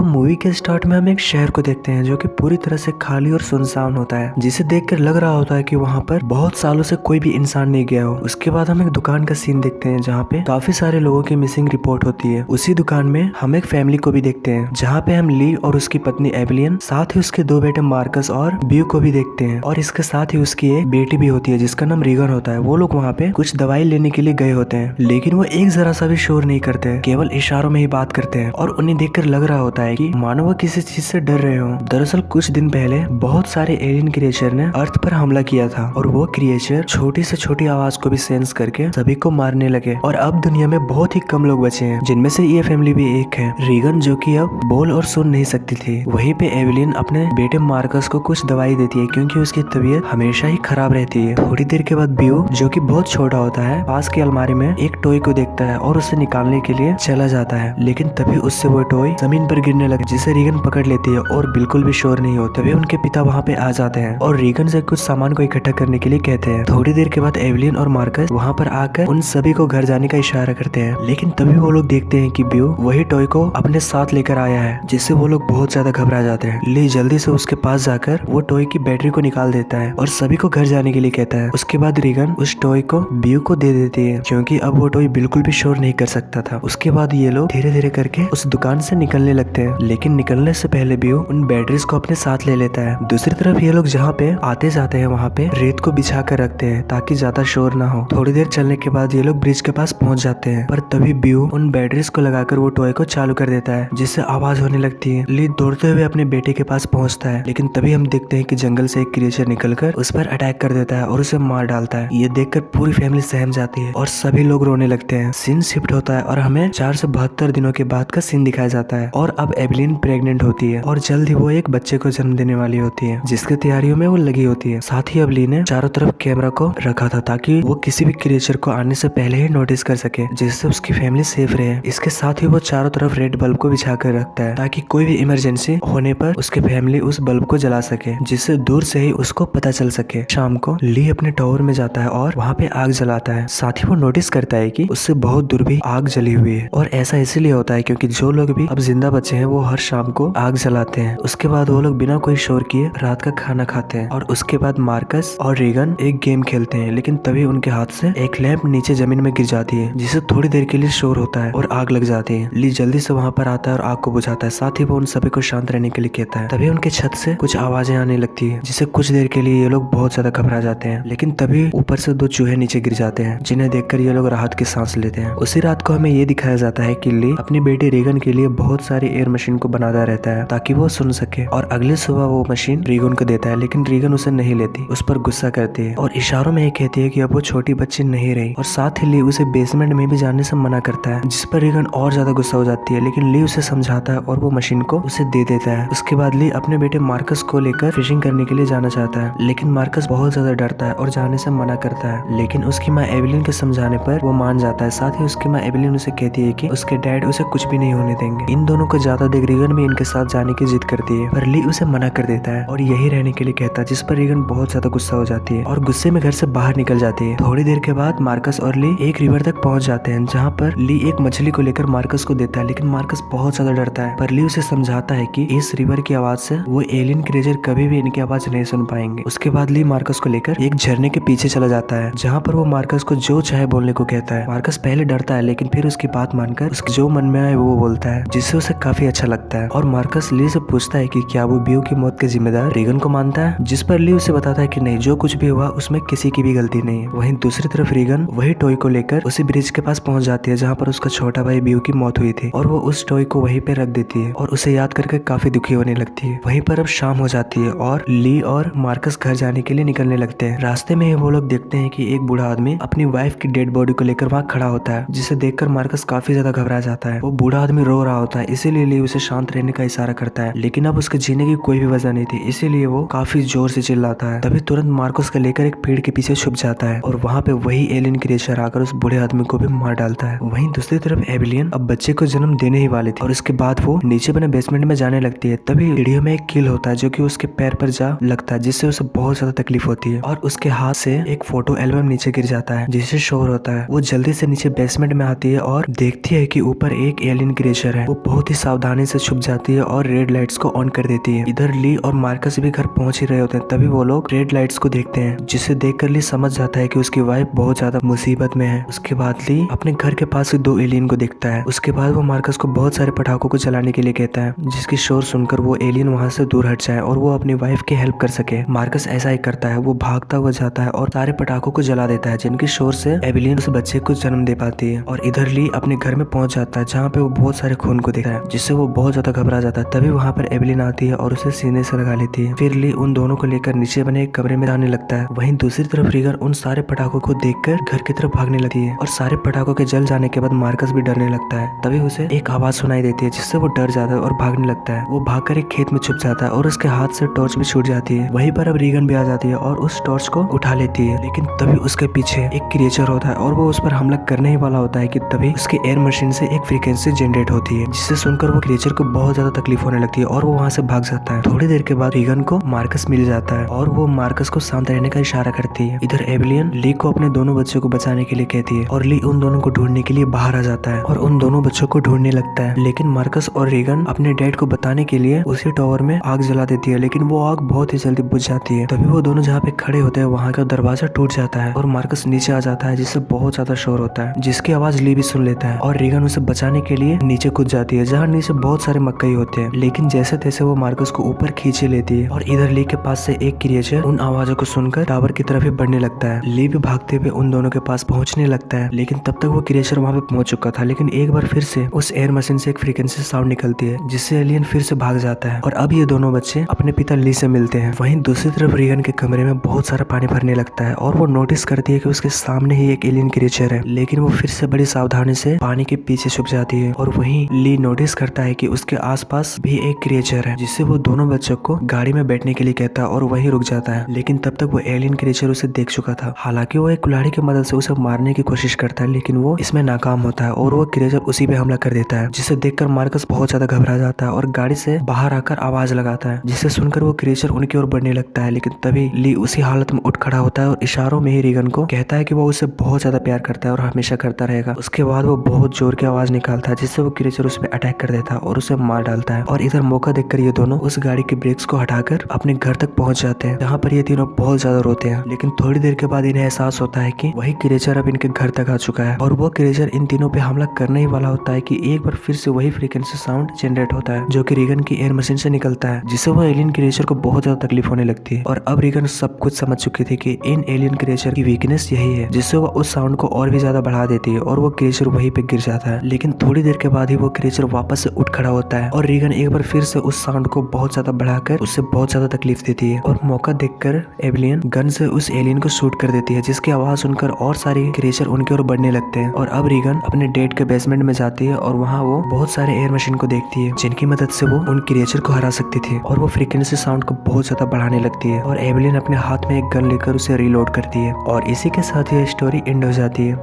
Movie के start में हम एक शहर को देखते हैं जो कि पूरी तरह से खाली और सुनसान होता है, जिसे देखकर लग रहा होता है कि वहाँ पर बहुत सालों से कोई भी इंसान नहीं गया हो। उसके बाद हम एक दुकान का सीन देखते हैं जहाँ पे काफी सारे लोगों की मिसिंग रिपोर्ट होती है। उसी दुकान में हम एक फैमिली को भी देखते हैं जहाँ पे हम ली और उसकी पत्नी एवलियन, साथ ही उसके दो बेटे मार्कस और ब्यू को भी देखते हैं, और इसके साथ ही उसकी एक बेटी भी होती है जिसका नाम रीगन होता है। वो लोग वहाँ पे कुछ दवाई लेने के लिए गए होते हैं, लेकिन वो एक जरा सा भी शोर नहीं करते, केवल इशारों में ही बात करते हैं। और उन्हें देखकर लग रहा होता है कि मानो वो किसी चीज से डर रहे हो। दरअसल कुछ दिन पहले बहुत सारे एलियन क्रिएचर ने अर्थ पर हमला किया था, और वो क्रिएचर छोटी से छोटी आवाज को भी सेंस करके सभी को मारने लगे। और अब दुनिया में बहुत ही कम लोग बचे हैं, जिनमें से ये फैमिली भी एक है। रीगन जो कि अब बोल और सुन नहीं सकती थी। वहीं पे एवलियन अपने बेटे मार्कस को कुछ दवाई देती है क्योंकि उसकी तबीयत हमेशा ही खराब रहती है। थोड़ी देर के बाद ब्यू जो कि बहुत छोटा होता है, पास की अलमारी में एक टॉय को देखता है और उसे निकालने के लिए चला जाता है, लेकिन तभी उससे वो टॉय जमीन पर गिरने लगे, जिसे रीगन पकड़ लेती है और बिल्कुल भी शोर नहीं होता। तभी उनके पिता वहाँ पे आ जाते हैं और रीगन से कुछ सामान को इकट्ठा करने के लिए कहते हैं। थोड़ी देर के बाद एवलियन और मार्कस वहाँ पर आकर उन सभी को घर जाने का इशारा करते हैं, लेकिन तभी वो लोग देखते हैं कि ब्यू वही टॉय को अपने साथ लेकर आया है, जिससे वो लोग बहुत ज्यादा घबरा जाते हैं। ली जल्दी से उसके पास जाकर वो टॉय की बैटरी को निकाल देता है और सभी को घर जाने के लिए कहता है। उसके बाद रीगन उस टॉय को ब्यू को दे देती है क्योंकि अब वो टॉय बिल्कुल भी शोर नहीं कर सकता था। उसके बाद ये लोग धीरे धीरे करके उस दुकान से निकलने लगते हैं, लेकिन निकलने से पहले ब्यू उन बैटरीज को अपने साथ ले लेता है। दूसरी तरफ ये लोग जहाँ पे आते जाते हैं वहाँ पे रेत को बिछा कर रखते हैं ताकि ज्यादा शोर ना हो। थोड़ी देर चलने के बाद ये लोग ब्रिज के पास पहुँच जाते हैं, पर तभी ब्यू उन बैटरीज को लगाकर वो टॉय को चालू कर देता है, जिससे आवाज होने लगती है। ली दौड़ते हुए अपने बेटे के पास पहुँचता है, लेकिन तभी हम देखते हैं कि जंगल से एक क्रिएचर निकलकर उस पर अटैक कर देता है और उसे मार डालता है। ये देखकर पूरी फैमिली सहम जाती है और सभी लोग रोने लगते हैं। सीन शिफ्ट होता है और हमें 4 से 72 दिनों के बाद का सीन दिखाया जाता है, और अब एवलिन प्रेग्नेंट होती है और जल्द ही वो एक बच्चे को जन्म देने वाली होती है, जिसकी तैयारियों में वो लगी होती है। साथ ही एवलिन ने चारों तरफ कैमरा को रखा था ताकि वो किसी भी क्रिएचर को आने से पहले ही नोटिस कर सके, जिससे उसकी फैमिली सेफ रहे। इसके साथ ही वो चारों तरफ रेड बल्ब को बिछा कर रखता है ताकि कोई भी इमरजेंसी होने पर उसकी फैमिली उस बल्ब को जला सके, जिससे दूर से ही उसको पता चल सके। शाम को ली अपने टावर में जाता है और वहाँ पे आग जलाता है। साथ ही वो नोटिस करता है कि उससे बहुत दूर भी आग जली हुई है, और ऐसा इसलिए होता है क्योंकि जो लोग भी अब जिंदा बचे हैं वो हर शाम को आग जलाते हैं। उसके बाद वो लोग बिना कोई शोर किए रात का खाना खाते हैं, और उसके बाद मार्कस और रीगन एक गेम खेलते हैं, लेकिन तभी उनके हाथ से एक लैंप नीचे जमीन में गिर जाती है, जिससे थोड़ी देर के लिए शोर होता है और आग लग जाती है। ली जल्दी से वहाँ पर आता है और आग को बुझाता है। साथ ही वो उन सभी को शांत रहने के लिए कहता है। तभी उनके छत से कुछ आवाजें आने लगती है, जिससे कुछ देर के लिए ये लोग बहुत ज्यादा घबरा जाते हैं, लेकिन तभी ऊपर से 2 चूहे नीचे गिर जाते हैं, जिन्हें देखकर ये लोग राहत की सांस लेते हैं। उसी रात को हमें ये दिखाया जाता है कि ली अपनी बेटी रीगन के लिए बहुत सारी एयर मशीन को बनाता रहता है ताकि वो सुन सके, और अगले सुबह वो मशीन रीगन को देता है, लेकिन रीगन उसे नहीं लेती, उस पर गुस्सा करती है और इशारों में ये कहती है कि अब वो छोटी बच्ची नहीं रही। और साथ ही ली उसे बेसमेंट में भी जाने से मना करता है, जिस पर रीगन और ज्यादा गुस्सा हो जाती है, लेकिन ली उसे समझाता है और वो मशीन को उसे दे देता है। उसके बाद ली अपने बेटे मार्कस को लेकर फिशिंग करने के लिए जाना चाहता है, लेकिन मार्कस बहुत ज्यादा डरता है और जाने से मना करता है, लेकिन उसकी माँ एवलिन के समझाने पर वो मान जाता है। साथ ही उसकी माँ एवलिन उसे कहती है कि उसके डैड उसे कुछ भी नहीं होने देंगे। इन दोनों को ज्यादा देख रीगन भी इनके साथ जाने की जिद करती है, पर ली उसे मना कर देता है और यही रहने के लिए कहता है, जिस पर रीगन बहुत ज्यादा गुस्सा हो जाती है और गुस्से में घर से बाहर निकल जाती है। थोड़ी देर के बाद मार्कस और ली एक रिवर तक पहुंच जाते हैं, जहाँ पर ली एक मछली को लेकर मार्कस को देता है, लेकिन मार्कस बहुत ज्यादा डरता है, पर ली उसे समझाता है कि इस रिवर की आवाज से वो एलियन क्रिएचर कभी भी इनकी आवाज नहीं सुन पाएंगे। उसके बाद ली मार्कस को लेकर एक झरने के पीछे चला जाता है, जहाँ पर वो मार्कस को जो चाहे बोलने को कहता है। मार्कस पहले डरता है, लेकिन फिर उसकी बात मानकर उसके जो मन में आए वो बोलता है, जिससे उसे काफी अच्छा लगता है। और मार्कस ली से पूछता है कि क्या वो ब्यू की मौत के जिम्मेदार रीगन को मानता है, जिस पर ली उसे बताता है कि नहीं, जो कुछ भी हुआ उसमें किसी की भी गलती नहीं है। वहीं दूसरी तरफ रीगन वही टॉय को लेकर उसी ब्रिज के पास पहुंच जाती है जहाँ पर उसका छोटा भाई ब्यू की मौत हुई थी, और वो उस टॉय को वहीं पे रख देती है और उसे याद करके काफी दुखी होने लगती है। वहीं पर अब शाम हो जाती है और ली और मार्कस घर जाने के लिए निकलने लगते हैं। रास्ते में ही वो लोग देखते हैं कि एक बूढ़ा आदमी अपनी वाइफ की डेड बॉडी को लेकर वहाँ खड़ा होता है, जिसे देखकर मार्कस काफी ज्यादा घबरा जाता है। वो बूढ़ा आदमी रो रहा होता है, इसीलिए ली उसे शांत रहने का इशारा करता है, लेकिन अब उसके जीने की कोई भी वजह नहीं थी, इसीलिए वो काफी जोर से चिल्लाता है। तभी तुरंत मार्कस को लेकर एक पेड़ के पीछे छुप जाता है, और वहाँ पे वही एलियन क्रिएचर आकर उस बूढ़े आदमी को भी मार डालता है। वहीं दूसरी तरफ एवलियन अब बच्चे को जन्म देने ही वाली थी, और उसके बाद वो नीचे बने बेसमेंट में जाने लगती है। तभी सीढ़ियों में एक कील होता है जो कि उसके पैर पर जा लगता है, जिससे उसे बहुत ज्यादा तकलीफ होती है, और उसके हाथ से एक फोटो एल्बम नीचे गिर जाता है, जिससे शोर होता है। वो जल्दी से नीचे बेसमेंट में आती है और देखती है कि ऊपर एक एलियन क्रिएचर है। वो बहुत ही सावधानी सावधानी से छुप जाती है और रेड लाइट्स को ऑन कर देती है। इधर ली और मार्कस भी घर पहुंच ही रहे होते हैं, तभी वो लोग रेड लाइट्स को देखते हैं, जिसे देखकर ली समझ जाता है कि उसकी वाइफ बहुत ज्यादा मुसीबत में है। उसके बाद ली अपने घर के पास से 2 एलियन को देखता है। उसके बाद वो मार्कस को बहुत सारे पटाखों को जलाने के लिए कहता है, जिसकी शोर सुनकर वो एलियन वहां से दूर हट जाए और वो अपनी वाइफ की हेल्प कर सके। मार्कस ऐसा ही करता है, वो भागता हुआ जाता है और सारे पटाखों को जला देता है, जिनकी शोर से एविलियन उस बच्चे को जन्म दे पाती है। और इधर ली अपने घर में पहुंच जाता है, जहाँ पे वो बहुत सारे खून को देखता है, जिससे वो बहुत ज्यादा घबरा जाता है। तभी वहाँ पर एविलियन आती है और उसे सीने से लगा लेती है। फिर ली उन दोनों को लेकर नीचे बने एक कमरे में जाने लगता है। वहीं दूसरी तरफ रीगन उन सारे पटाखों को देखकर घर की तरफ भागने लगती है और सारे पटाखों के जल जाने के बाद मार्कस भी डरने लगता है। तभी उसे एक आवाज सुनाई देती है, जिससे वो डर जाता है और भागने लगता है। वो भागकर एक खेत में छुप जाता है और उसके हाथ से टॉर्च भी छूट जाती है। वहीं पर अब रीगन भी आ जाती है और उस टॉर्च को उठा लेती है, लेकिन तभी उसके पीछे एक क्रिएचर होता है और वो उस पर हमला करने ही वाला होता है कि तभी उसके एयर मशीन से एक फ्रीक्वेंसी जनरेट होती है, जिसे सुनकर वो क्रिएचर को बहुत ज्यादा तकलीफ होने लगती है और वो वहाँ से भाग जाता है। थोड़ी देर के बाद रीगन को मार्कस मिल जाता है और वो मार्कस को शांत रहने का इशारा करती है। इधर एविलियन ली को अपने दोनों बच्चों को बचाने के लिए कहती है और ली उन दोनों को ढूंढने के लिए बाहर आ जाता है और उन दोनों बच्चों को ढूंढने लगता है। लेकिन मार्कस और रीगन अपने डैड को बताने के लिए उसी टावर में आग जला देती है, लेकिन वो आग बहुत ही जल्दी बुझ जाती है। तभी वो दोनों जहाँ पे खड़े होते हैं वहाँ का दरवाजा टूट जाता है और मार्कस नीचे आ जाता है, जिससे बहुत ज्यादा शोर होता है, जिसकी आवाज ली भी सुन लेता है और रीगन उसे बचाने के लिए नीचे कूद जाती है, जहाँ नीचे बहुत सारे मक्कई होते हैं। लेकिन जैसे तैसे वो मार्कस को ऊपर खींचे लेती है और इधर ली के पास से एक क्रिएचर उन आवाजों को सुनकर टावर की तरफ ही बढ़ने लगता है। ली भी भागते हुए उन दोनों के पास पहुंचने लगता है, लेकिन तब तक वो क्रिएचर वहाँ पे पहुंच चुका था। लेकिन एक बार फिर से उस एयर मशीन से एक फ्रीक्वेंसी साउंड निकलती है, जिससे एलियन फिर से भाग जाता है और अब ये दोनों बच्चे अपने पिता ली से मिलते हैं। वहीं दूसरी तरफ रीगन के कमरे में बहुत सारा पानी भरने लगता है और वो नोटिस करती है कि उसके सामने ही एक एलियन क्रिएचर है, लेकिन वो फिर से बड़ी सावधानी से पानी के पीछे छुप जाती है। और वहीं ली नोटिस करता है कि उसके आसपास भी एक क्रिएचर है, जिससे वो दोनों बच्चों को गाड़ी में बैठने के लिए कहता है और वहीं रुक जाता है। लेकिन तब तक वो एलियन क्रिएचर उसे देख चुका था। हालांकि वो एक कुल्हाड़ी की मदद से उसे मारने की कोशिश करता है, लेकिन वो इसमें नाकाम होता है और वो क्रिएचर उसी पे हमला कर देता है, जिसे देखकर मार्कस बहुत ज्यादा घबरा जाता है और गाड़ी से बाहर आकर आवाज लगाता है, जिसे सुनकर वो क्रिएचर उनकी ओर बढ़ने लगता है। लेकिन तभी ली उसी हालत में उठ खड़ा होता है और इशारों में ही रीगन को कहता है कि वो उसे बहुत ज्यादा प्यार करता है और हमेशा करता रहेगा। उसके बाद वो बहुत जोर की आवाज निकालता है, जिससे वो क्रिएचर उस पर अटैक कर देता है और उसे मार डालता है। और इधर मौका देखकर ये दोनों उस गाड़ी के ब्रेक्स को हटाकर अपने घर तक पहुंच जाते हैं, जहाँ पर ये तीनों बहुत ज्यादा रोते हैं। लेकिन थोड़ी देर के बाद इन्हें एहसास होता है कि वही क्रिएचर अब इनके घर तक आ चुका है और वो क्रिएचर इन तीनों पे हमला करने ही वाला होता है कि एक बार फिर से वही फ्रीक्वेंसी साउंड जनरेट होता है, जो कि रीगन की एयर मशीन से निकलता है, जिससे वो एलियन क्रिएचर को बहुत ज्यादा तकलीफ होने लगती है। और अब रीगन सब कुछ समझ चुकी थी कि इन एलियन क्रिएचर की वीकनेस यही है, जिससे वो उस साउंड को और भी ज्यादा बढ़ा देती है और वो क्रिएचर वहीं पे गिर जाता है। लेकिन थोड़ी देर के बाद ही वो क्रिएचर वापस से उठ खड़ा होता है और रीगन एक बार फिर से उस साउंड को बहुत ज्यादा बढ़ाकर उससे बहुत ज्यादा तकलीफ देती है। और मौका देखकर एविलियन गन से उस एलियन को शूट कर देती है, जिसकी आवाज सुनकर और सारे क्रिएचर उनकी ओर बढ़ने लगते हैं। और अब रीगन अपने डैड के बेसमेंट में जाती है और वहाँ वो बहुत सारे एयर मशीन को देखती है, जिनकी मदद से वो उन क्रिएचर को हरा सकती थी। और वो फ्रीक्वेंसी साउंड को बहुत ज्यादा बढ़ाने लगती है और एविलियन अपने हाथ में एक गन लेकर उसे रीलोड करती है। और इसी के साथ ये स्टोरी एंड हो जाती है।